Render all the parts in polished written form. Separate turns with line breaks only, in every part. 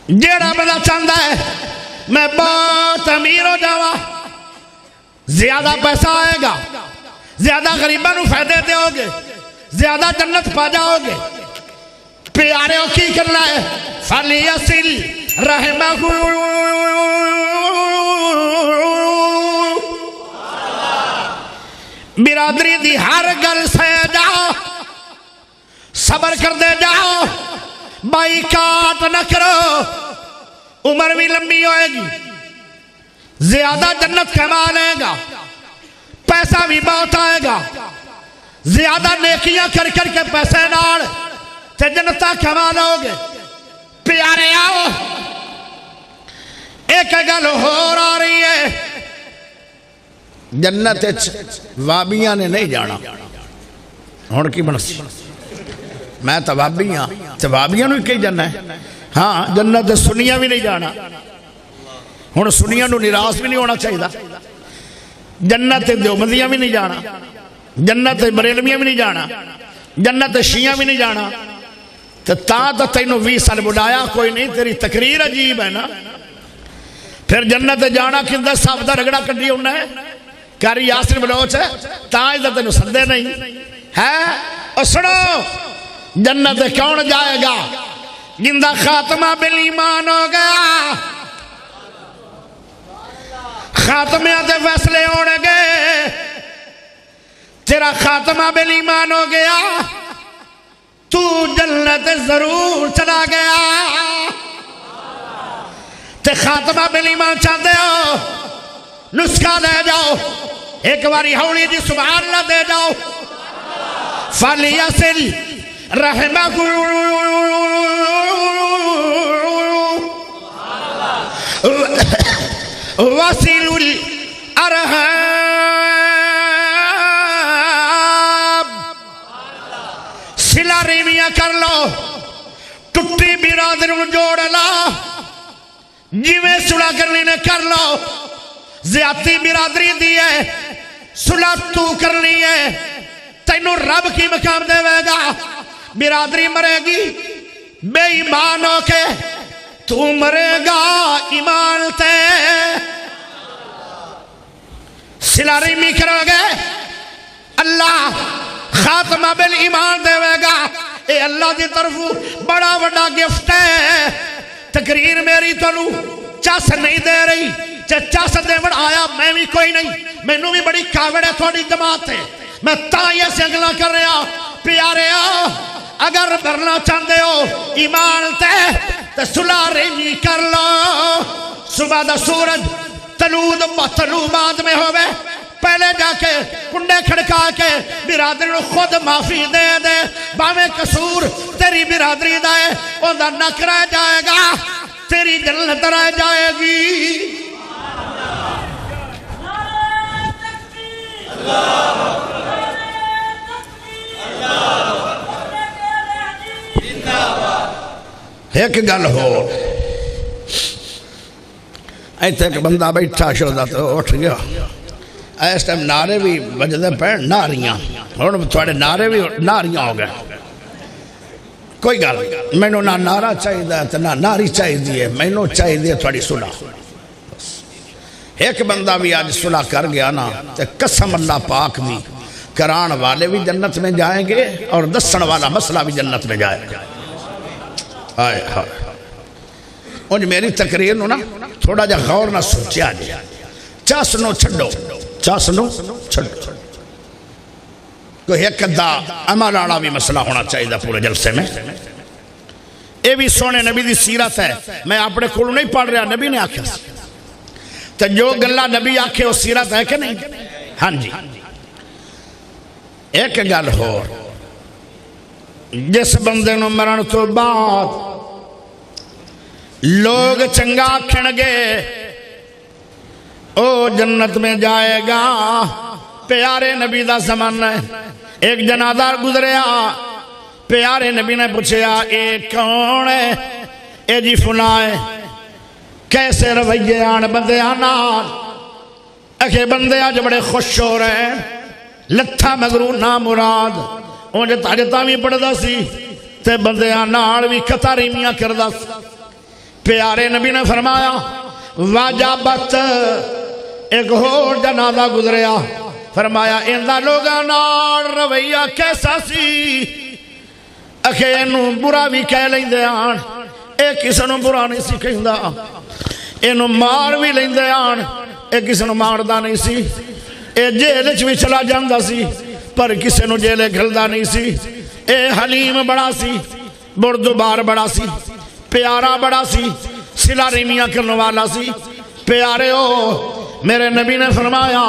جیڑا بندہ چاہتا ہے میں بہت امیر ہو جاوا، زیادہ پیسہ آئے گا، زیادہ غریباں نو فائدے دے ہوگے، زیادہ جنت پا جاؤ گے، پیارے ہو کی کرنا ہے فَلْيَصِلْ رَحِمَهُ، برادری دی ہر گل سے جاؤ، صبر کر دے جاؤ، بائی کاٹ نہ کرو، عمر بھی لمبی ہوئے گی، زیادہ جنت کما لے گا، پیسہ بھی بہت آئے گا، زیادہ نیکیاں کر کر کے پیسے ڈال تے جنتہ کما لو گے۔ پیارے آؤ، ایک گل ہو رہی ہے، جنت وابیاں نے نہیں جانا، ہون کی بنسی میں تو وابیاں تو وابیاں نو کئی جانا ہے، ہاں جنت سنیاں بھی نہیں جانا، ہون سنیاں نو نراس بھی نہیں ہونا چاہیے، جنت دیوبندیاں بھی نہیں جانا، جنت بریلویاں بھی نہیں جانا، جنت شیعہ بھی نہیں جانا، تو تینوں 20 سال بڑھایا کوئی نہیں، تیری تقریر عجیب ہے نا، پھر جنت جانا کندہ صاحب دا رگڑا کڈی ہونا ہے، کاری یاسر بلوچ ہے، ادھر تینوں سندے نہیں ہے، اور سنو جنت کون جائے گا؟ جندہ خاتمہ بالایمان ہو گیا، خاتمے آتے فیصلے ہونے گے، تیرا خاتمہ بالایمان ہو گیا، تو جنت ضرور چلا گیا، تے خاتمہ بالایمان چاہتے ہو نسخہ دے جاؤ، ایک باری ہولی دی سبحان اللہ دے جاؤ، فَلْيَصِلْ رَحِمَهُ وَصِلُ الْأَرْحَامِ، سلا ریمیاں کر لو، ٹٹی برادری جوڑ لو، جیویں سلا کرنی نے کر لو، زیادتی برادری دی ہے، سلا تو کرنی ہے، تینوں رب کی مقام دے گا، برادری مرے گی بے ایمان ہو کے، تو مرے گا ایمان تے، سلا ریمی کرو گے اللہ خاتمہ بالایمان دے گا، اے اللہ دی طرف بڑا بڑا گفٹ ہے، تقریر میری تنو چاس نہیں دے رہی، چاس دے بڑا آیا میں بھی کوئی نہیں، میں نو بھی بڑی کاوڑ ہے تھوڑی جماعت ہے، میں تائیے سے اگلا کر رہا، پیارے آؤ اگر بھرنا چاہتے ہو ایمان تے سلا ریمی کر لو، صبح دا سورج طلوع بعد میں ہوئے، پہلے جا کے کنڈے کھڑکا کے برادری کو خود معافی دے دے، باویں قصور تیری برادری دا ہے، اندھا نک رہ جائے گا، تیری جنت رہ جائے گی۔ ایک گل ہو، ایتھے ایک بندہ بیٹھا شدہ تو اٹھ گیا، اس ٹائم نعرے بھی بجدے پہن ناریاں، اور تھوڑے نعرے بھی ناریاں ہو گئے، کوئی گل میں نو نہ نعرہ چاہیے تھا نہ ناری چاہیے، میں نو چاہیے تھوڑی صلح، ایک بندہ بھی آج صلح کر گیا نا، تے قسم اللہ پاک بھی کران والے بھی جنت میں جائیں گے، اور دسن والا مسئلہ بھی جنت میں جائے گا۔ آئے ہائے انج میری تقریر نو نا تھوڑا جا غور نہ سوچیا جائے، چاسنو چھڑو، چاسنو چھڑو، کوئی ایک دا عمل آنا بھی مسئلہ ہونا چاہیے پورے جلسے میں، اے بھی سونے نبی دی سیرت ہے، میں اپنے کھولو نہیں پڑھ رہا، نبی نے آکھا تو جو گلہ نبی آکھے وہ سیرت ہے کہ نہیں؟ ہاں جی، ایک گل ہو، جس بندے نو مرن تو بعد لوگ چنگا کھنگے او جنت میں جائے گا، پیارے نبی دا زمان ہے، ایک جنازہ گزریا، پیارے نبی نے پوچھیا اے کون ہے؟ اے جی فلاں ہے، کیسے رویے آن بندے آنال، اکھے بندے آج بڑے خوش ہو رہے ہیں، لتھا مغرور نام مراد، اونجے تاجتا بھی پڑھ دا سی، تے بندے آنال بھی کتاری میاں کر دا سی، پیارے نبی نے فرمایا واجبت ایک اور جنازہ گزریا فرمایا اندہ لوگاں نال رویہ کیسا سی اکھے انہوں برا بھی کہہ لیندے آن ایک کسی نو برا نہیں سی کہندا انہوں مار بھی لیندے آن ایک کسی نو ماردا نہیں سی اے جیل وچ بھی چلا جاندا سی پر کسی نو جیلے گھلدا نہیں سی اے حلیم بڑا سی بردبار بڑا سی پیارا بڑا سی صلہ رحمیاں کرنے والا سی پیارے ہو میرے نبی نے فرمایا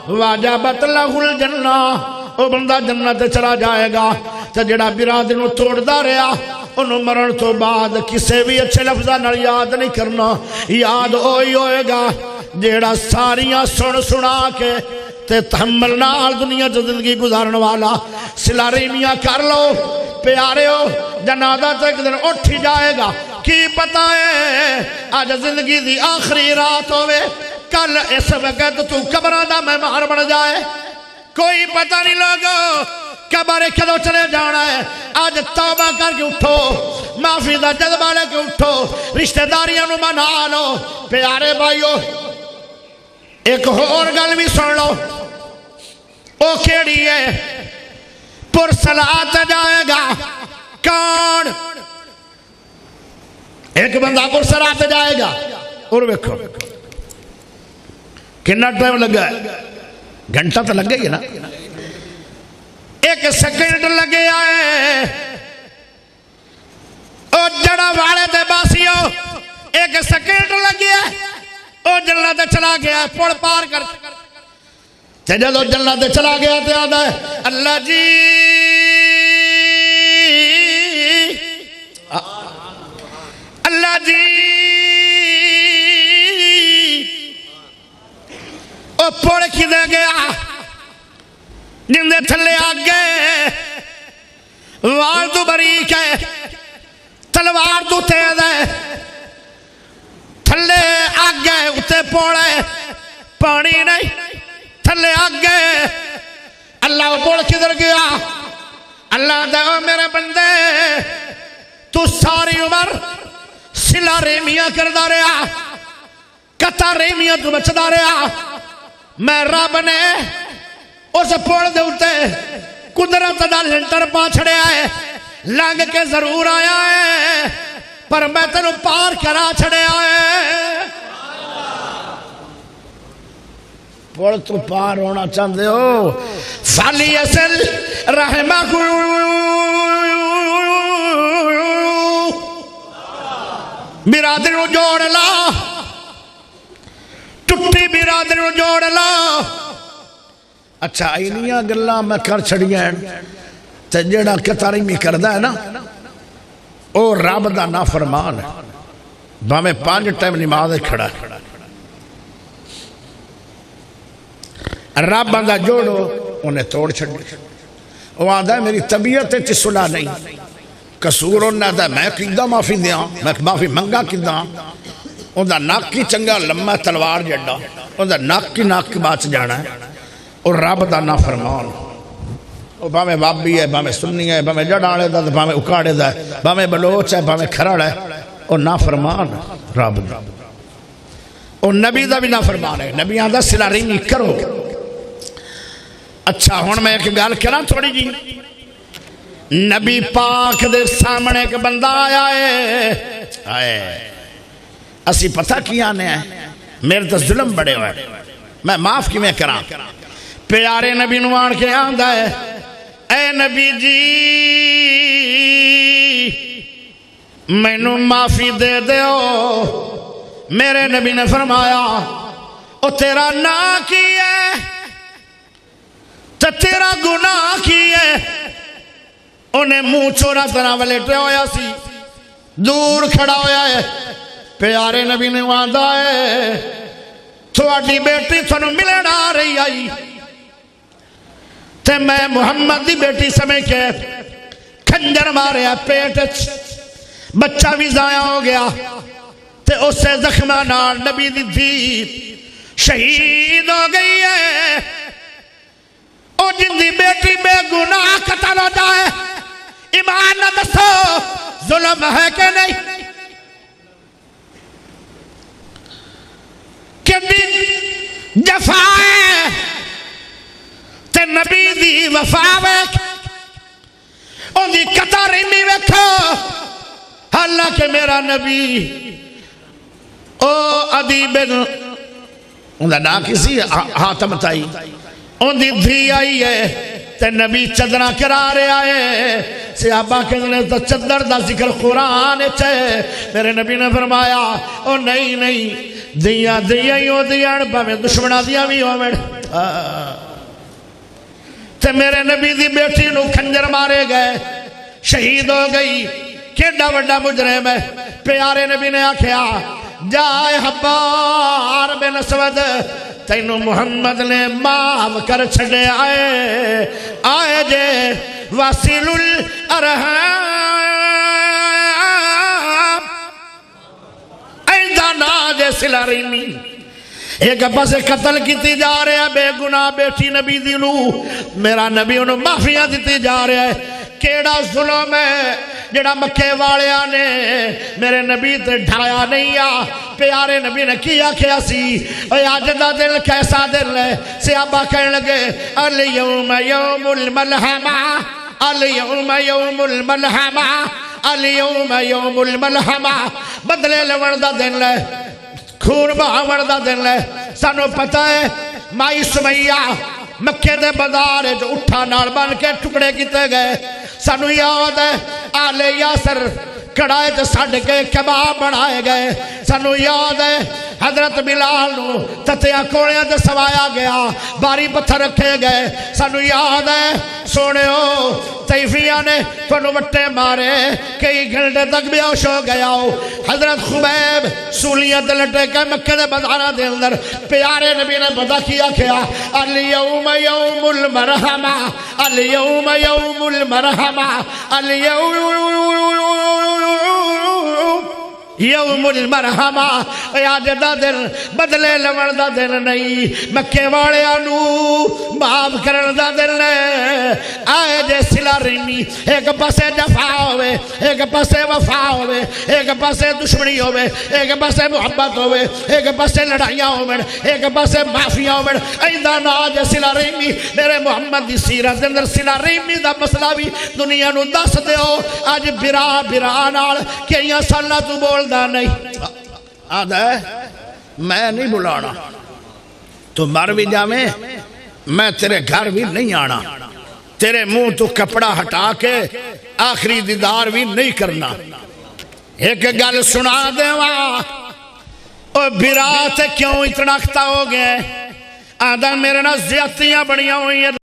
واجبت لہ الجنہ وہ بندہ جنت چلا جائے گا تو جڑا برادری نو توڑدا رہیا انہوں مرن تو بعد کسے بھی اچھے لفظہ نال یاد نہیں کرنا یاد ہوئی ہوئے گا جڑا ساریاں سنا کے تے تحمل نال دنیا جو زندگی گزارن والا صلہ رحمیاں کر لو پیارے ہو جنازہ تو ایک دن اٹھ ہی جائے گا کی پتہ ہے آج زندگی دی آخری رات ہوئے کل اس وقت تو قبرہ دا مہمان بن جائے کوئی پتہ نہیں لوگو قبر کدو چلے جانا ہے آج توبہ کر کے اٹھو معافی دا جذبہ لے کے اٹھو رشتہ داریاں نو منا لو پیارے بھائیو ایک اور گل بھی سن لو او کیڑی ہے پرسلات جائے گا کون ایک بندہ پرسلات جائے گا اور ویکھو کتنا ٹائم لگا ہے گھنٹہ تو لگ گئی نا ایک سیکنڈ لگے آئے او جڑا والے دے باسیو ایک سیکنڈ لگے آئے او جنت چلا گیا پوڑ پار کر جدو جنت چلا گیا تو آدھا ہے اللہ جی اللہ جی او پوڑ کی دے گیا جن دے تھلے آگے وار تو بریک ہے تلوار تو تیز ہے تھلے آگے اتے پوڑے پانی نہیں تھلے آگے اللہ پوڑ کدھر گیا اللہ دے میرے بندے تو ساری عمر صلہ رحمیاں کردہ رہا قطع رحمیاں تو بچدہ رہا میں رب نے اس پوڑ دے اٹھے قدرت دا لنٹر پانچھڑے آئے لنگ کے ضرور آیا ہے پر میں تنو پار کرا چھڑے آئے پوڑ تو پار ہونا چاہتے ہو فالی اصل رحمہ کو برادری نو جوڑ لا ٹوٹی برادری نو جوڑ لا اچھا اینیاں گلاں میں کر چھڑیاں تے جڑا قطاری میں کردہ ہے نا او رب دا نافرمان ہے باہمیں 5 ٹائم نماز کھڑا ہے رب بندہ جوڑو انہیں توڑ چھڑ وہ آدھا ہے میری طبیعت تے صلح نہیں قصور انہاں دا میں کیندہ معافی دیاں میں معافی منگا کیندہ ان دا ناک کی چنگا لمحہ تلوار جڑا ان دا ناک کی بات جانا ہے اور رب دا نافرمان وہ باہمیں بابی ہے باہمیں سنی ہے باہمیں جڑاڑے دا باہمیں اکاڑے دا باہمیں بلوچ ہے باہمیں کھرڑ ہے اور نافرمان رب دا اور نبی دا بھی نافرمان ہے نبی آدھا صلہ رحمی کرو اچھا ہون میں ایک گال کرا تھوڑی جی نبی پاک دے سامنے ایک بندہ آیا ہے اسی پتہ کیا آنے ہیں میرے تو ظلم بڑے ہوئے میں معاف کی میں کرا پیارے نبی نوان کے آندہ ہے اے نبی جی میں نو معافی دے دے ہو میرے نبی نے فرمایا او تیرا نا کی ہے تو تیرا گناہ کی ہے انہیں منہ چورا طرح ولیٹے ہویا سی دور کھڑا ہویا ہے پیارے نبی نے وعدہ ہے تھوڑی بیٹی تھنو ملن آ رہی آئی تے میں محمد دی بیٹی سمے کے کھنجر مارے پیٹ بچہ بھی ضائع ہو گیا تے اس سے زخمہ نال نبی دی تھی شہید ہو گئی ہے او جن دی بیٹی بے گناہ قتل ہو جائے ایمان نہ دسو ظلم ہے کہ نہیں جفا تے نبی دی وفا ویکھ ان دی قطع ریمی ویکھو حالانکہ میرا نبی او عدی بن ان دا نا کسی حاتم تائی ان دی دھی آئی ہے تے نبی چدرہ کرا رہے آئے صحابہ کے دنے تو چدر دا ذکر قرآن ہے میرے نبی نے فرمایا او نہیں نہیں دیاں ہی ہو دیاں میں دشمنہ دیاں بھی ہو میں تے میرے نبی دی بیٹی نو کھنجر مارے گئے شہید ہو گئی کیڑا وڈا مجرم ہے پیارے نبی نے آکھیا جائے حبار بن اسود تینو محمد نے معاف کر چھڑے آئے جے واصل الارحام ایندہ ناجے سلاریمی ایک پاس قتل کیتی جا رہے ہیں بے گناہ بیٹی نبی دینو میرا نبی انہوں معافیاں دیتی جا رہے ہیں کیڑا ظلم ہے جڑا مکے والیاں نے میرے نبی تے ڈھایا نہیں آ پیارے نبی نے کیا کیا سی اے آج دا دل کیسا دل ہے صحابہ کہنے لگے الیوم یوم الملحمہ الیوم یوم الملحمہ الیوم یوم الملحمہ بدلے لوڑ دا دل ہے خون بہاوڑ دا دل ہے سانو پتہ ہے مائی سمیہ مکے دے بازار جو اٹھا نال بن کے ٹکڑے کیتے گئے سانو یاد ہے آل یاسر کڑائے تے سڑ کے کباب بنائے گئے سانو یاد ہے حضرت بلال نو تتیا کوڑیاں تے سوایا گیا باری پتھر رکھے گئے سانو یاد ہے سونے ہو تیفیہ نے تنو وٹے مارے کئی گھنٹے تک بیہوش ہو گیا ہو حضرت خبیب سولیاں تے لٹے کے مکے دے بازاراں دے اندر پیارے نبی نے پتہ کیا کیا الیوم یوم المرحمہ الیوم یوم المرحمہ یوم المرحمہ آج دا دل بدلے لوڑ دا دل نہیں مکے والے آنو معاف کرن دا دل نہیں آئے جے سلا ریمی ایک پاسے جفا ہوئے ایک پاسے وفا ہوئے ایک پاسے دشمنی ہوئے ایک پاسے محبت ہوئے ایک پاسے لڑائیاں ہوئے ایک پاسے معافیاں ہوئے ایندہ نا جے سلا ریمی میرے محمد دی سیرت اندر سلا ریمی دا مسئلہ بھی دنیا نو دس دے ہو آج برا نال کئیاں سالہ تو بول دا نہیں آدھا ہے میں نہیں بلانا تو مر بھی جامے میں تیرے گھر بھی نہیں آنا تیرے منہ تو کپڑا ہٹا کے آخری دیدار بھی نہیں کرنا ایک گل سنا دے وہاں او برات کیوں اتنا اختہ ہو گئے آدھا میرے نا زیادتیاں بڑیاں ہوئی ہیں